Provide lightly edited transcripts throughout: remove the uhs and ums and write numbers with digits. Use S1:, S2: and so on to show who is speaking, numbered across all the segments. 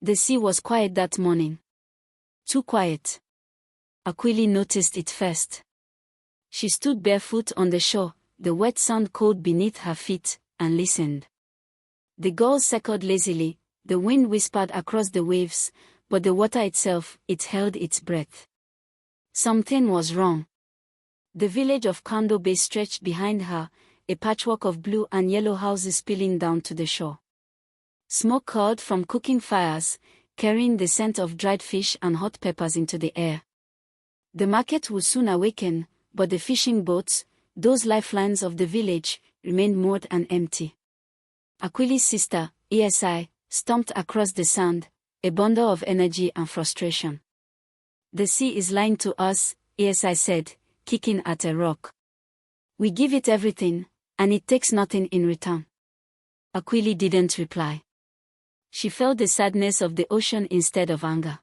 S1: The sea was quiet that morning. Too quiet. Aquili noticed it first. She stood barefoot on the shore, the wet sand cold beneath her feet, and listened. The gulls circled lazily, the wind whispered across the waves, but the water itself, it held its breath. Something was wrong. The village of Kando Bay stretched behind her, a patchwork of blue and yellow houses spilling down to the shore. Smoke curled from cooking fires, carrying the scent of dried fish and hot peppers into the air. The market would soon awaken, but the fishing boats, those lifelines of the village, remained moored and empty. Aquili's sister, Esi, stomped across the sand, a bundle of energy and frustration. "The sea is lying to us," Esi said, kicking at a rock. "We give it everything, and it takes nothing in return." Aquili didn't reply. She felt the sadness of the ocean instead of anger.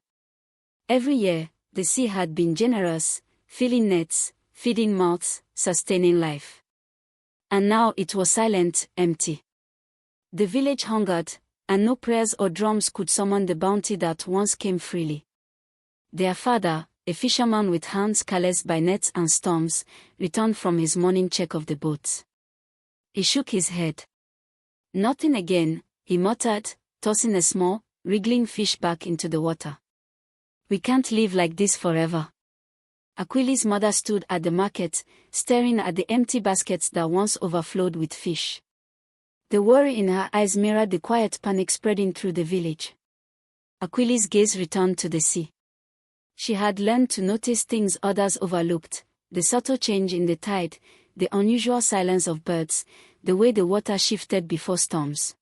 S1: Every year, the sea had been generous, filling nets, feeding mouths, sustaining life. And now it was silent, empty. The village hungered, and no prayers or drums could summon the bounty that once came freely. Their father, a fisherman with hands calloused by nets and storms, returned from his morning check of the boats. He shook his head. "Nothing again," he muttered, tossing a small, wriggling fish back into the water. "We can't live like this forever." Aquili's mother stood at the market, staring at the empty baskets that once overflowed with fish. The worry in her eyes mirrored the quiet panic spreading through the village. Aquili's gaze returned to the sea. She had learned to notice things others overlooked, the subtle change in the tide, the unusual silence of birds, the way the water shifted before storms.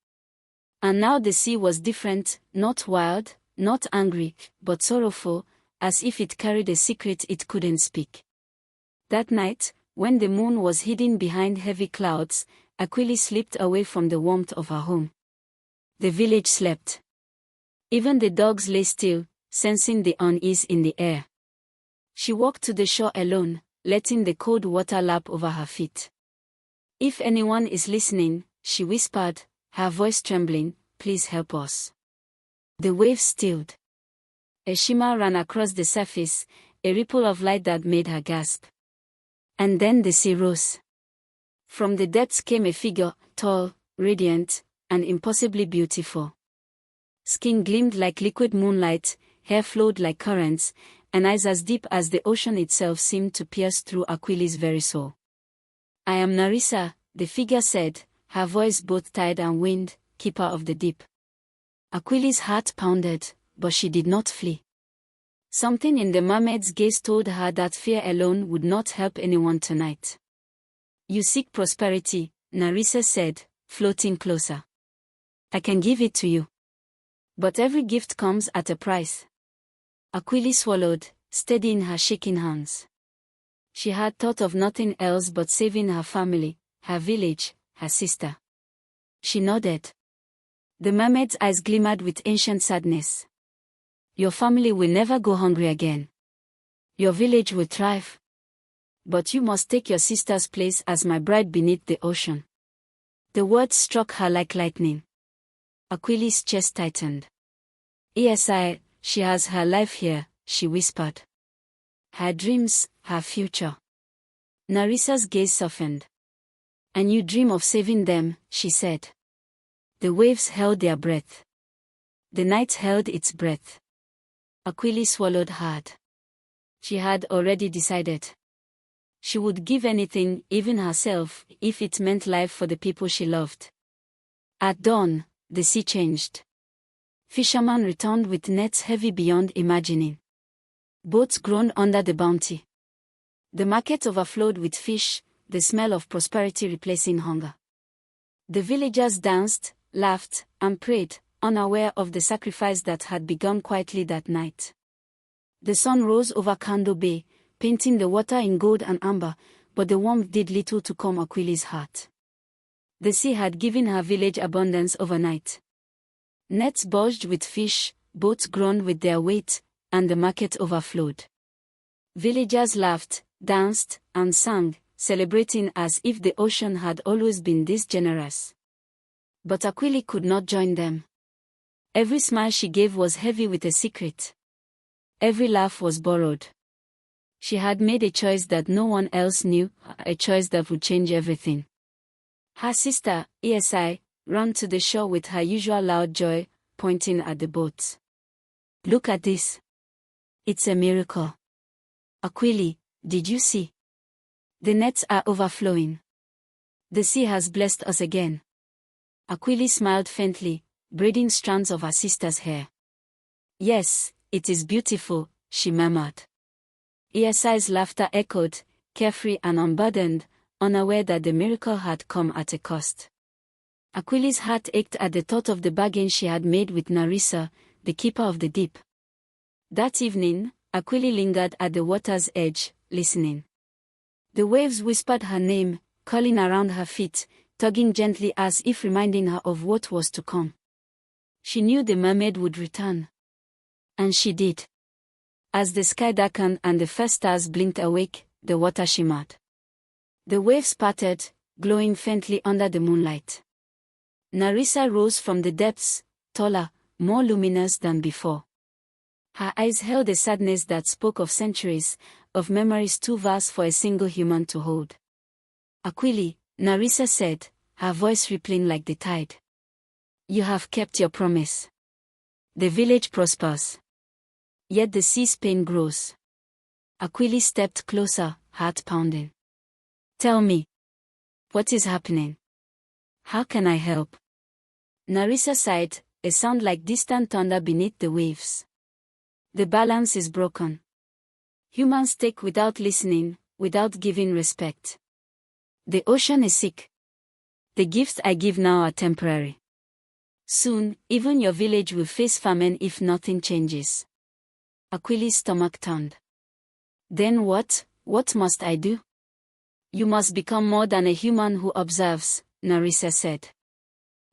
S1: And now the sea was different, not wild, not angry, but sorrowful, as if it carried a secret it couldn't speak. That night, when the moon was hidden behind heavy clouds, Aquili slipped away from the warmth of her home. The village slept. Even the dogs lay still, sensing the unease in the air. She walked to the shore alone, letting the cold water lap over her feet. "If anyone is listening," she whispered, her voice trembling, "please help us." The waves stilled. A shimmer ran across the surface, a ripple of light that made her gasp. And then the sea rose. From the depths came a figure, tall, radiant, and impossibly beautiful. Skin gleamed like liquid moonlight, hair flowed like currents, and eyes as deep as the ocean itself seemed to pierce through Aquili's very soul. "I am Narissa," the figure said, her voice both tide and wind, keeper of the deep. Aquili's heart pounded, but she did not flee. Something in the mermaid's gaze told her that fear alone would not help anyone tonight. "You seek prosperity," Narissa said, floating closer. "I can give it to you. But every gift comes at a price." Aquili swallowed, steadying her shaking hands. She had thought of nothing else but saving her family, her village, her sister. She nodded. The mermaid's eyes glimmered with ancient sadness. "Your family will never go hungry again. Your village will thrive. But you must take your sister's place as my bride beneath the ocean." The words struck her like lightning. Aquili's chest tightened. "Esi, she has her life here," she whispered. "Her dreams, her future." Narissa's gaze softened. "And you dream of saving them," she said. The waves held their breath. The night held its breath. Aquili swallowed hard. She had already decided. She would give anything, even herself, if it meant life for the people she loved. At dawn, the sea changed. Fishermen returned with nets heavy beyond imagining. Boats groaned under the bounty. The market overflowed with fish, the smell of prosperity replacing hunger. The villagers danced, laughed, and prayed, unaware of the sacrifice that had begun quietly that night. The sun rose over Kando Bay, painting the water in gold and amber, but the warmth did little to calm Aquili's heart. The sea had given her village abundance overnight. Nets bulged with fish, boats groaned with their weight, and the market overflowed. Villagers laughed, danced, and sang, celebrating as if the ocean had always been this generous. But Aquili could not join them. Every smile she gave was heavy with a secret. Every laugh was borrowed. She had made a choice that no one else knew, a choice that would change everything. Her sister, Esi, ran to the shore with her usual loud joy, pointing at the boat. "Look at this. It's a miracle. Aquili, did you see? The nets are overflowing. The sea has blessed us again." Aquili smiled faintly, braiding strands of her sister's hair. "Yes, it is beautiful," she murmured. Esi's laughter echoed, carefree and unburdened, unaware that the miracle had come at a cost. Aquili's heart ached at the thought of the bargain she had made with Narissa, the keeper of the deep. That evening, Aquili lingered at the water's edge, listening. The waves whispered her name, curling around her feet, tugging gently as if reminding her of what was to come. She knew the mermaid would return. And she did. As the sky darkened and the first stars blinked awake, the water shimmered. The waves parted, glowing faintly under the moonlight. Narissa rose from the depths, taller, more luminous than before. Her eyes held a sadness that spoke of centuries, of memories too vast for a single human to hold. "Aquili," Narissa said, her voice rippling like the tide. "You have kept your promise. The village prospers. Yet the sea's pain grows." Aquili stepped closer, heart pounding. "Tell me. What is happening? How can I help?" Narissa sighed, a sound like distant thunder beneath the waves. "The balance is broken. Humans take without listening, without giving respect. The ocean is sick. The gifts I give now are temporary. Soon, even your village will face famine if nothing changes." Aquili's stomach turned. "Then what must I do?" "You must become more than a human who observes," Narissa said.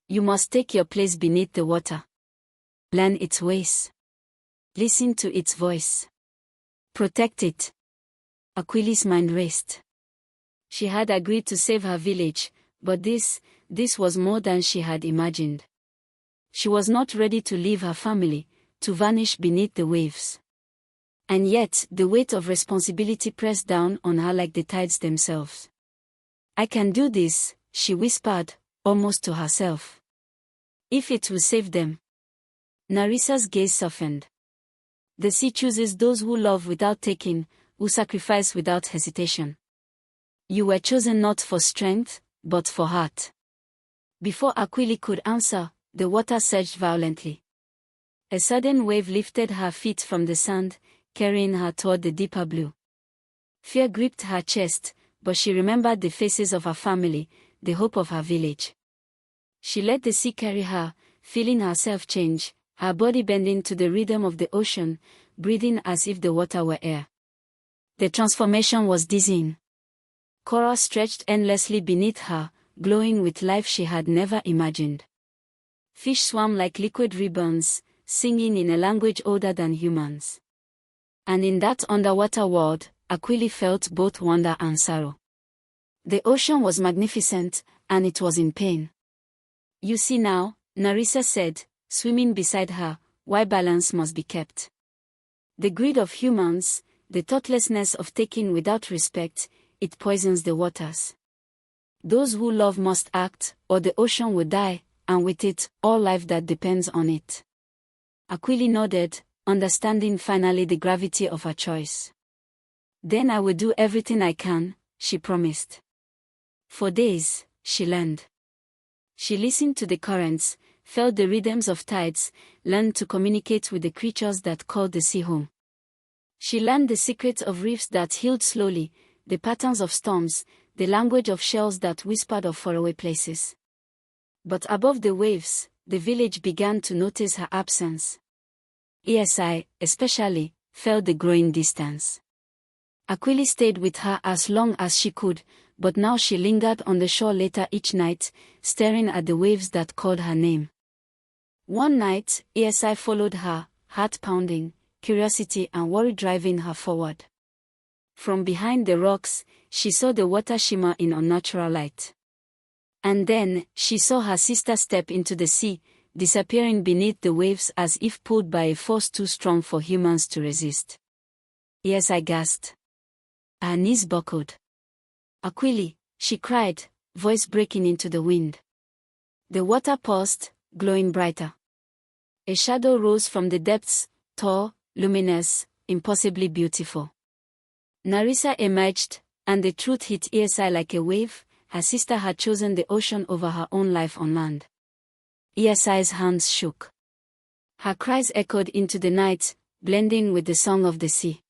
S1: "You must take your place beneath the water. Learn its ways. Listen to its voice. Protect it." Aquili's mind raced. She had agreed to save her village, but this was more than she had imagined. She was not ready to leave her family, to vanish beneath the waves. And yet, the weight of responsibility pressed down on her like the tides themselves. "I can do this," she whispered, almost to herself. "If it will save them." Narissa's gaze softened. "The sea chooses those who love without taking, who sacrifice without hesitation. You were chosen not for strength, but for heart." Before Aquili could answer, the water surged violently. A sudden wave lifted her feet from the sand, carrying her toward the deeper blue. Fear gripped her chest, but she remembered the faces of her family, the hope of her village. She let the sea carry her, feeling herself change, her body bending to the rhythm of the ocean, breathing as if the water were air. The transformation was dizzying. Coral stretched endlessly beneath her, glowing with life she had never imagined. Fish swam like liquid ribbons, singing in a language older than humans. And in that underwater world, Aquili felt both wonder and sorrow. The ocean was magnificent, and it was in pain. "You see now," Narissa said, swimming beside her, "why balance must be kept. The greed of humans, the thoughtlessness of taking without respect, it poisons the waters. Those who love must act, or the ocean will die, and with it, all life that depends on it." Aquili nodded, understanding finally the gravity of her choice. "Then I will do everything I can," she promised. For days, she learned. She listened to the currents, felt the rhythms of tides, learned to communicate with the creatures that called the sea home. She learned the secrets of reefs that healed slowly, the patterns of storms, the language of shells that whispered of faraway places. But above the waves, the village began to notice her absence. Esi, especially, felt the growing distance. Aquili stayed with her as long as she could, but now she lingered on the shore later each night, staring at the waves that called her name. One night, Esi followed her, heart pounding, curiosity and worry driving her forward. From behind the rocks, she saw the water shimmer in unnatural light. And then, she saw her sister step into the sea, disappearing beneath the waves as if pulled by a force too strong for humans to resist. Yes, I gasped. Her knees buckled. Aquili, she cried, voice breaking into the wind. The water paused, glowing brighter. A shadow rose from the depths, tall, luminous, impossibly beautiful. Narissa emerged, and the truth hit ESI like a wave. Her sister had chosen the ocean over her own life on land. ESI's hands shook. Her cries echoed into the night, blending with the song of the sea.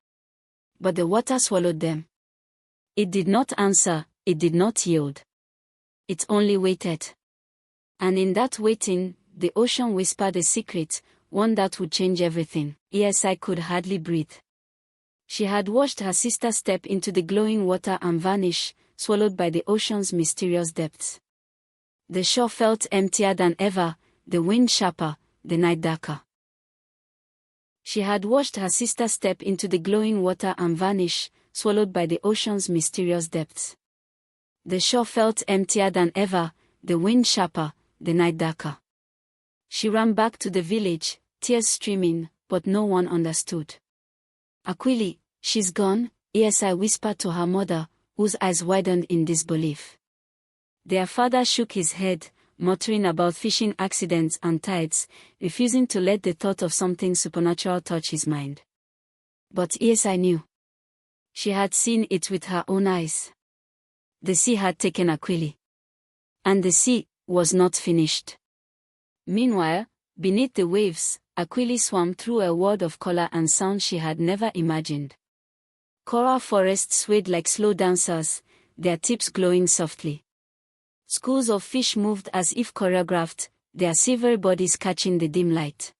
S1: But the water swallowed them. It did not answer, it did not yield. It only waited. And in that waiting, the ocean whispered a secret, one that would change everything. ESI could hardly breathe. She had watched her sister step into the glowing water and vanish, swallowed by the ocean's mysterious depths. The shore felt emptier than ever, the wind sharper, the night darker. She had watched her sister step into the glowing water and vanish, swallowed by the ocean's mysterious depths. The shore felt emptier than ever, the wind sharper, the night darker. She ran back to the village, tears streaming, but no one understood. Aquili, she's gone, ESI whispered to her mother, whose eyes widened in disbelief. Their father shook his head, muttering about fishing accidents and tides, refusing to let the thought of something supernatural touch his mind. But ESI knew. She had seen it with her own eyes. The sea had taken Aquili. And the sea was not finished. Meanwhile, beneath the waves, Aquili swam through a world of color and sound she had never imagined. Coral forests swayed like slow dancers, their tips glowing softly. Schools of fish moved as if choreographed, their silvery bodies catching the dim light.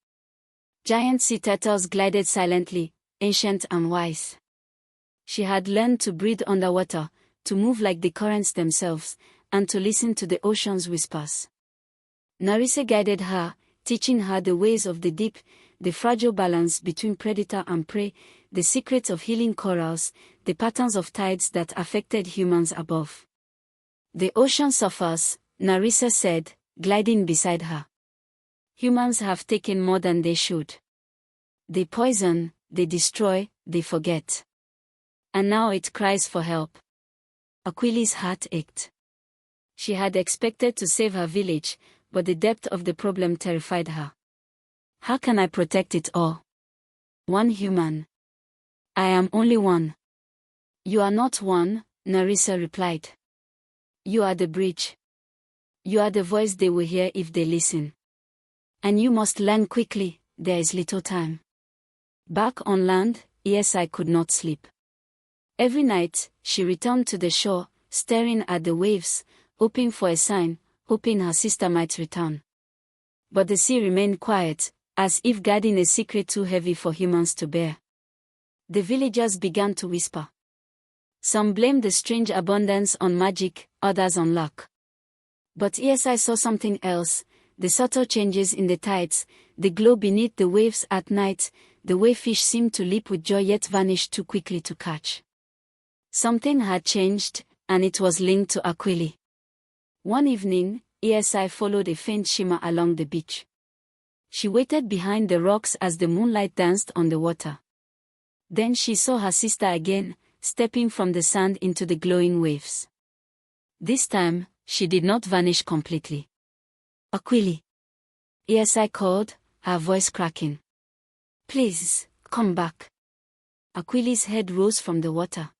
S1: Giant sea turtles glided silently, ancient and wise. She had learned to breathe underwater, to move like the currents themselves, and to listen to the ocean's whispers. Narissa guided her, teaching her the ways of the deep, the fragile balance between predator and prey, the secrets of healing corals, the patterns of tides that affected humans above. The ocean suffers, Narissa said, gliding beside her. Humans have taken more than they should. They poison, they destroy, they forget. And now it cries for help. Aquili's heart ached. She had expected to save her village, but the depth of the problem terrified her. How can I protect it all? One human. I am only one. You are not one, Narissa replied. You are the bridge. You are the voice they will hear if they listen. And you must learn quickly, there is little time. Back on land, ESI could not sleep. Every night, she returned to the shore, staring at the waves, hoping for a sign, hoping her sister might return. But the sea remained quiet, as if guarding a secret too heavy for humans to bear. The villagers began to whisper. Some blamed the strange abundance on magic, others on luck. But ESI saw something else, the subtle changes in the tides, the glow beneath the waves at night, the way fish seemed to leap with joy yet vanish too quickly to catch. Something had changed, and it was linked to Aquili. One evening, ESI followed a faint shimmer along the beach. She waited behind the rocks as the moonlight danced on the water. Then she saw her sister again, stepping from the sand into the glowing waves. This time, she did not vanish completely. Aquili. ESI called, her voice cracking. Please, come back. Aquili's head rose from the water.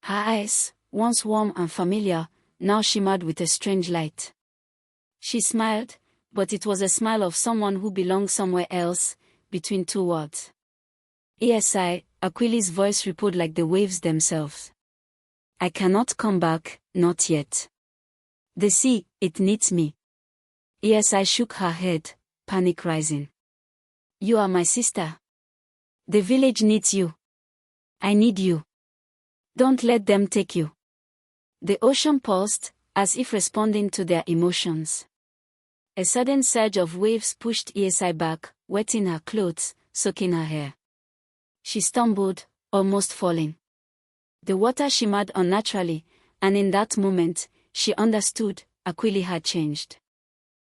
S1: Her eyes, once warm and familiar, now shimmered with a strange light. She smiled, but it was a smile of someone who belonged somewhere else, between two worlds. ESI, Aquili's voice rippled like the waves themselves. I cannot come back, not yet. The sea, it needs me. ESI shook her head, panic rising. You are my sister. The village needs you. I need you. Don't let them take you. The ocean paused, as if responding to their emotions. A sudden surge of waves pushed ESI back, wetting her clothes, soaking her hair. She stumbled, almost falling. The water shimmered unnaturally, and in that moment, she understood, Aquili had changed.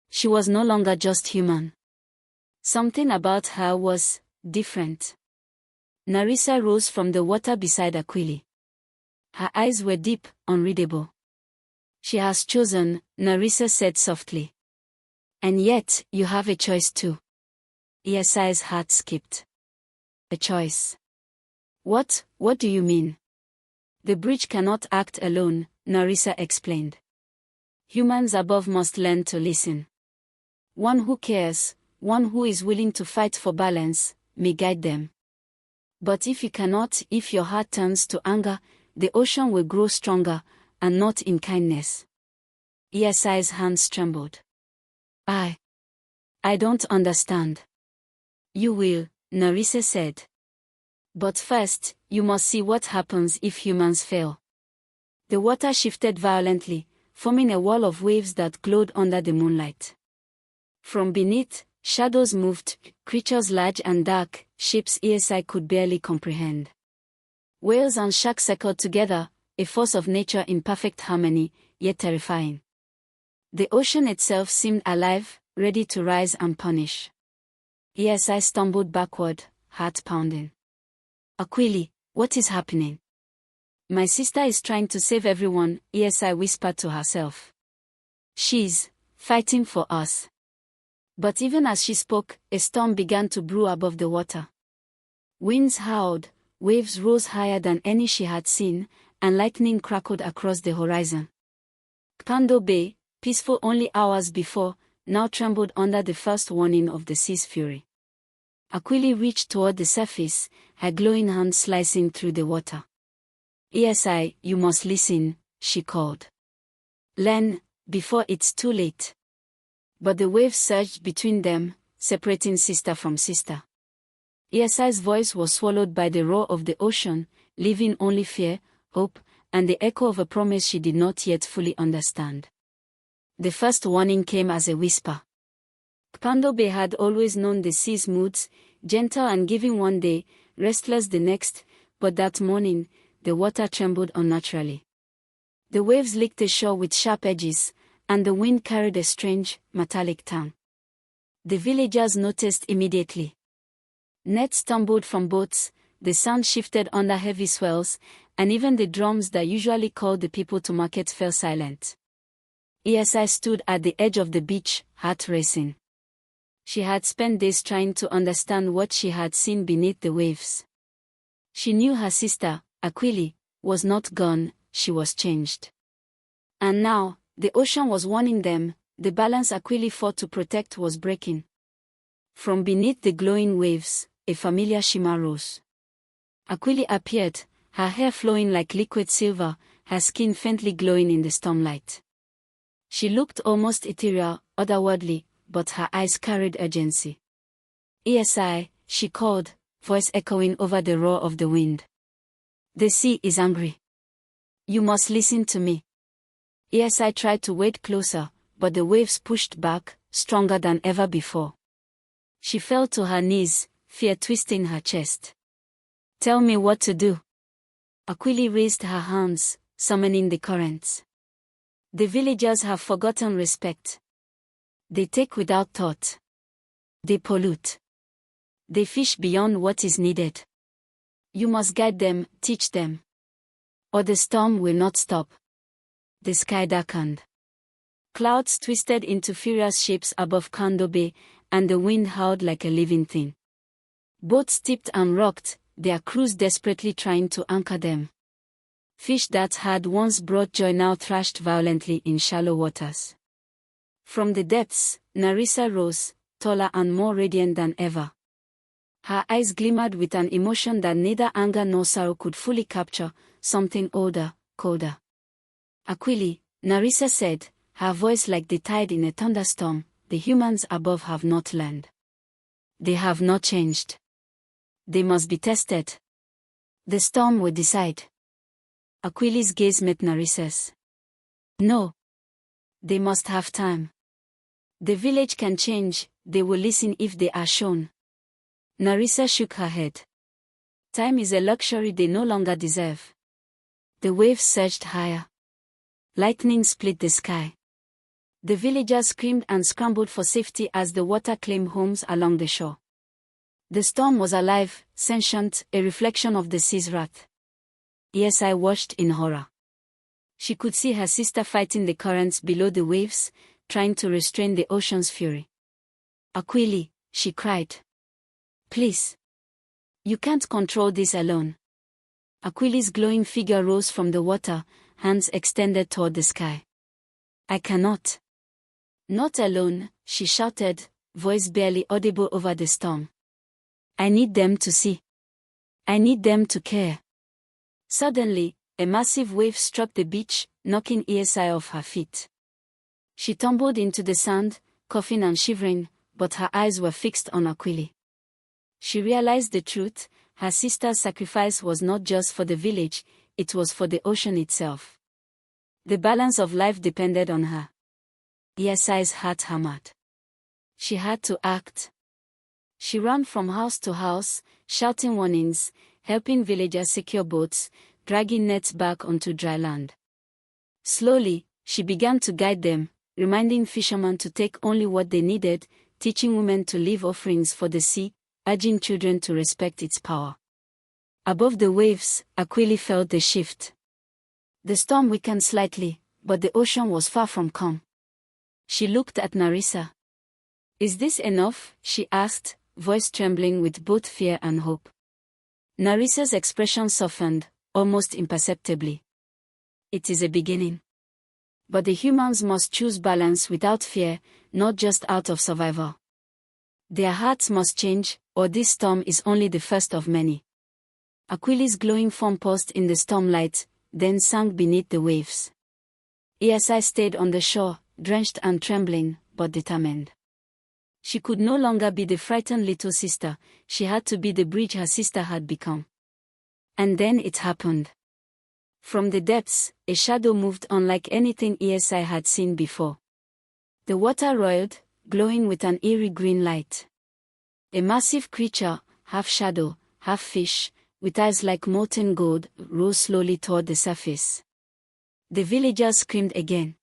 S1: She was no longer just human. Something about her was different. Narissa rose from the water beside Aquili. Her eyes were deep, unreadable. She has chosen, Narissa said softly. And yet, you have a choice too. ESI's heart skipped. A choice. What do you mean? The bridge cannot act alone, Narissa explained. Humans above must learn to listen. One who cares, one who is willing to fight for balance, may guide them. But if you cannot, if your heart turns to anger, the ocean will grow stronger, and not in kindness. ESI's hands trembled. I don't understand. You will, Narissa said. But first, you must see what happens if humans fail. The water shifted violently, forming a wall of waves that glowed under the moonlight. From beneath, shadows moved, creatures large and dark, shapes ESI could barely comprehend. Whales and sharks circled together, a force of nature in perfect harmony, yet terrifying. The ocean itself seemed alive, ready to rise and punish. ESI stumbled backward, heart pounding. Aquili, what is happening? My sister is trying to save everyone, ESI whispered to herself. She's fighting for us. But even as she spoke, a storm began to brew above the water. Winds howled, waves rose higher than any she had seen, and lightning crackled across the horizon. Kpando Bay, peaceful only hours before, now trembled under the first warning of the sea's fury. Aquili reached toward the surface, her glowing hand slicing through the water. ESI, you must listen, she called. Learn, before it's too late. But the waves surged between them, separating sister from sister. ESI's voice was swallowed by the roar of the ocean, leaving only fear, hope, and the echo of a promise she did not yet fully understand. The first warning came as a whisper. Kpando Bay had always known the sea's moods, gentle and giving one day, restless the next, but that morning, the water trembled unnaturally. The waves licked the shore with sharp edges, and the wind carried a strange, metallic tang. The villagers noticed immediately. Nets tumbled from boats, the sound shifted under heavy swells, and even the drums that usually called the people to market fell silent. ESI stood at the edge of the beach, heart racing. She had spent days trying to understand what she had seen beneath the waves. She knew her sister, Aquili, was not gone, she was changed. And now, the ocean was warning them, the balance Aquili fought to protect was breaking. From beneath the glowing waves, a familiar shimmer rose. Aquili appeared, her hair flowing like liquid silver, her skin faintly glowing in the stormlight. She looked almost ethereal, otherworldly, but her eyes carried urgency. ESI, she called, voice echoing over the roar of the wind. The sea is angry. You must listen to me. ESI tried to wade closer, but the waves pushed back, stronger than ever before. She fell to her knees, fear twisting her chest. Tell me what to do. Aquili raised her hands, summoning the currents. The villagers have forgotten respect. They take without thought. They pollute. They fish beyond what is needed. You must guide them, teach them. Or the storm will not stop. The sky darkened. Clouds twisted into furious shapes above Kpando Bay, and the wind howled like a living thing. Boats tipped and rocked, their crews desperately trying to anchor them. Fish that had once brought joy now thrashed violently in shallow waters. From the depths, Narissa rose, taller and more radiant than ever. Her eyes glimmered with an emotion that neither anger nor sorrow could fully capture, something older, colder. Aquili, Narissa said, her voice like the tide in a thunderstorm, the humans above have not learned. They have not changed. They must be tested. The storm will decide. Aquili's gaze met Narissa's. No. They must have time. The village can change, they will listen if they are shown. Narissa shook her head. Time is a luxury they no longer deserve. The waves surged higher. Lightning split the sky. The villagers screamed and scrambled for safety as the water claimed homes along the shore. The storm was alive, sentient, a reflection of the sea's wrath. ESI watched in horror. She could see her sister fighting the currents below the waves, trying to restrain the ocean's fury. "Aquili," she cried. "Please. You can't control this alone." Aquili's glowing figure rose from the water, hands extended toward the sky. "I cannot." "Not alone," she shouted, voice barely audible over the storm. "I need them to see. I need them to care." Suddenly, a massive wave struck the beach, knocking ESI off her feet. She tumbled into the sand, coughing and shivering, but her eyes were fixed on Aquili. She realized the truth: her sister's sacrifice was not just for the village, it was for the ocean itself. The balance of life depended on her. ESI's heart hammered. She had to act. She ran from house to house, shouting warnings, helping villagers secure boats, dragging nets back onto dry land. Slowly, she began to guide them, reminding fishermen to take only what they needed, teaching women to leave offerings for the sea, urging children to respect its power. Above the waves, Aquili felt the shift. The storm weakened slightly, but the ocean was far from calm. She looked at Narissa. "Is this enough?" she asked, voice trembling with both fear and hope. Narissa's expression softened, almost imperceptibly. "It is a beginning. But the humans must choose balance without fear, not just out of survival. Their hearts must change, or this storm is only the first of many." Aquili's glowing form paused in the stormlight, then sank beneath the waves. ESI stayed on the shore, drenched and trembling, but determined. She could no longer be the frightened little sister, she had to be the bridge her sister had become. And then it happened. From the depths, a shadow moved unlike anything ESI had seen before. The water roiled, glowing with an eerie green light. A massive creature, half shadow, half fish, with eyes like molten gold, rose slowly toward the surface. The villagers screamed again.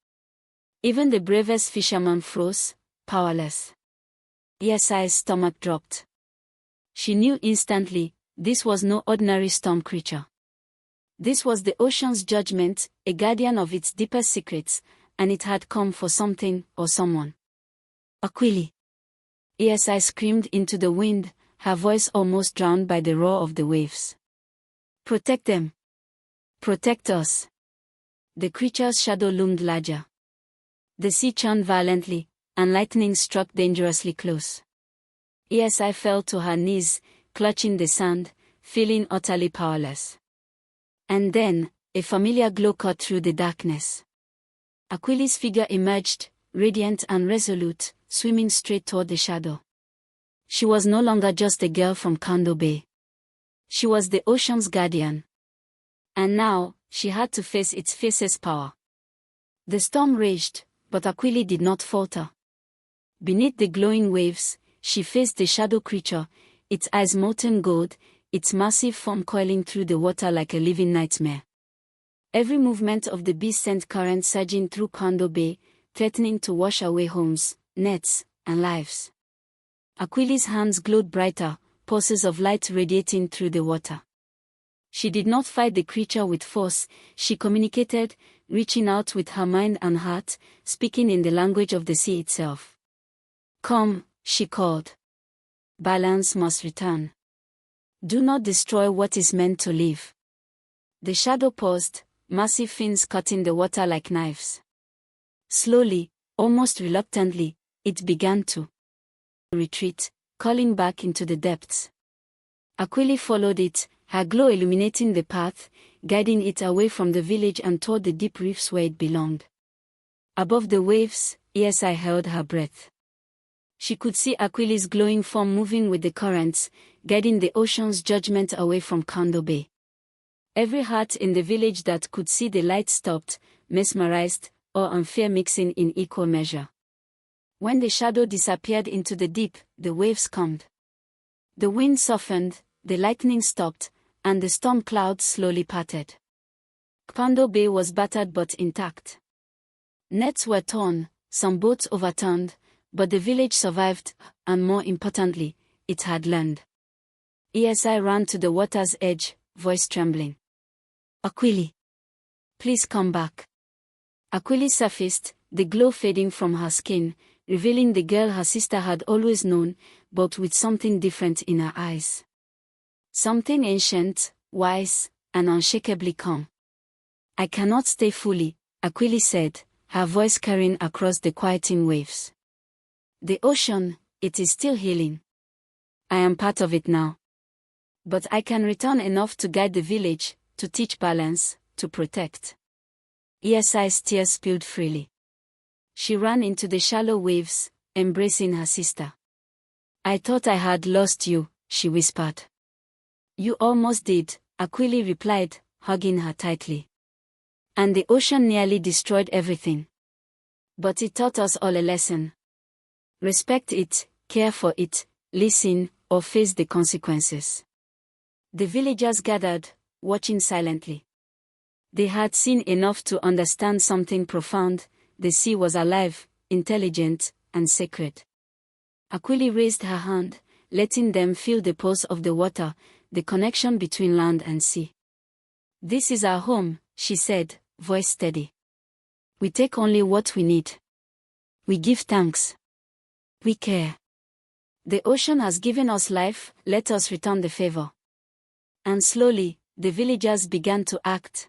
S1: Even the bravest fisherman froze, powerless. ESI's stomach dropped. She knew instantly, this was no ordinary storm creature. This was the ocean's judgment, a guardian of its deepest secrets, and it had come for something or someone. "Aquili!" ESI screamed into the wind, her voice almost drowned by the roar of the waves. "Protect them! Protect us!" The creature's shadow loomed larger. The sea churned violently, and lightning struck dangerously close. ESI fell to her knees, clutching the sand, feeling utterly powerless. And then, a familiar glow cut through the darkness. Aquili's figure emerged, radiant and resolute, swimming straight toward the shadow. She was no longer just a girl from Kando Bay. She was the ocean's guardian. And now, she had to face its fiercest power. The storm raged, but Aquili did not falter. Beneath the glowing waves, she faced the shadow creature, its eyes molten gold, its massive form coiling through the water like a living nightmare. Every movement of the beast sent currents surging through Kando Bay, threatening to wash away homes, nets, and lives. Aquili's hands glowed brighter, pulses of light radiating through the water. She did not fight the creature with force, she communicated, reaching out with her mind and heart, speaking in the language of the sea itself. "Come," she called. "Balance must return. Do not destroy what is meant to live." The shadow paused, massive fins cutting the water like knives. Slowly, almost reluctantly, it began to retreat, calling back into the depths. Aquili followed it, her glow illuminating the path, guiding it away from the village and toward the deep reefs where it belonged. Above the waves, ESI held her breath. She could see Aquili's glowing form moving with the currents, guiding the ocean's judgment away from Kando Bay. Every heart in the village that could see the light stopped, mesmerized, awe and fear mixing in equal measure. When the shadow disappeared into the deep, the waves calmed. The wind softened, the lightning stopped, and the storm clouds slowly parted. Kando Bay was battered but intact. Nets were torn, some boats overturned, but the village survived, and more importantly, it had learned. ESI ran to the water's edge, voice trembling. Aquili. Please come back. Aquili surfaced, the glow fading from her skin, revealing the girl her sister had always known, but with something different in her eyes. Something ancient, wise, and unshakably calm. I cannot stay fully, Aquili said, her voice carrying across the quieting waves. The ocean, it is still healing. I am part of it now. But I can return enough to guide the village, to teach balance, to protect. ESI's tears spilled freely. She ran into the shallow waves, embracing her sister. I thought I had lost you, she whispered. You almost did, Aquili replied, hugging her tightly. And the ocean nearly destroyed everything. But it taught us all a lesson. Respect it, care for it, listen, or face the consequences. The villagers gathered, watching silently. They had seen enough to understand something profound. The sea was alive, intelligent, and sacred. Aquili raised her hand, letting them feel the pulse of the water, the connection between land and sea. This is our home, she said, voice steady. We take only what we need. We give thanks. We care. The ocean has given us life, let us return the favor. And slowly, the villagers began to act.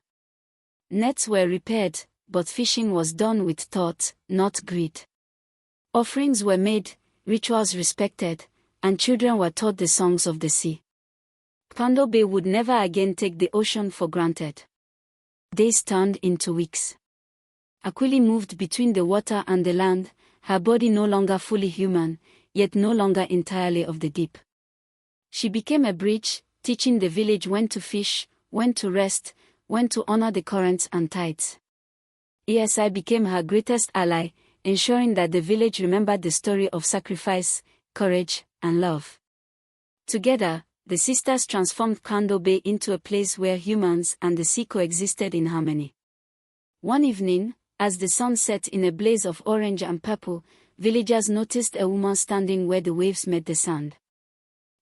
S1: Nets were repaired, but fishing was done with thought, not greed. Offerings were made, rituals respected, and children were taught the songs of the sea. Kando Bay would never again take the ocean for granted. Days turned into weeks. Aquili moved between the water and the land, her body no longer fully human, yet no longer entirely of the deep. She became a bridge, teaching the village when to fish, when to rest, when to honor the currents and tides. ESI became her greatest ally, ensuring that the village remembered the story of sacrifice, courage, and love. Together, the sisters transformed Kando Bay into a place where humans and the sea coexisted in harmony. One evening, as the sun set in a blaze of orange and purple, villagers noticed a woman standing where the waves met the sand.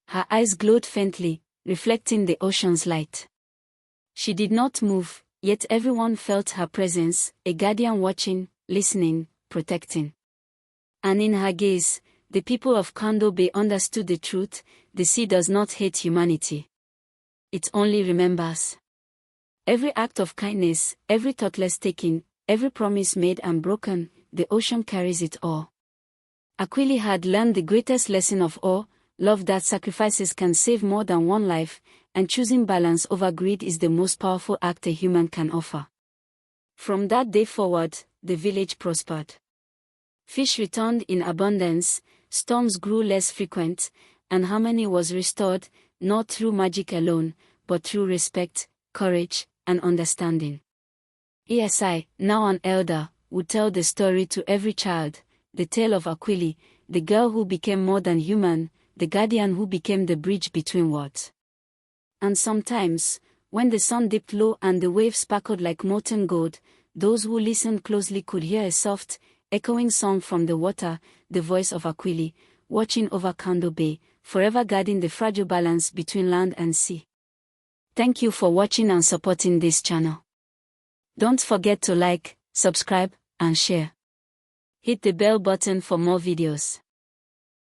S1: Her eyes glowed faintly, reflecting the ocean's light. She did not move, yet everyone felt her presence, a guardian watching, listening, protecting. And in her gaze, the people of Kando Bay understood the truth: the sea does not hate humanity. It only remembers. Every act of kindness, every thoughtless taking, every promise made and broken, the ocean carries it all. Aquili had learned the greatest lesson of all: love that sacrifices can save more than one life, and choosing balance over greed is the most powerful act a human can offer. From that day forward, the village prospered. Fish returned in abundance, storms grew less frequent, and harmony was restored, not through magic alone, but through respect, courage, and understanding. ESI, now an elder, would tell the story to every child, the tale of Aquili, the girl who became more than human, the guardian who became the bridge between worlds. And sometimes, when the sun dipped low and the waves sparkled like molten gold, those who listened closely could hear a soft, echoing song from the water, the voice of Aquili, watching over Kando Bay, forever guarding the fragile balance between land and sea. Thank you for watching and supporting this channel. Don't forget to like, subscribe, and share. Hit the bell button for more videos.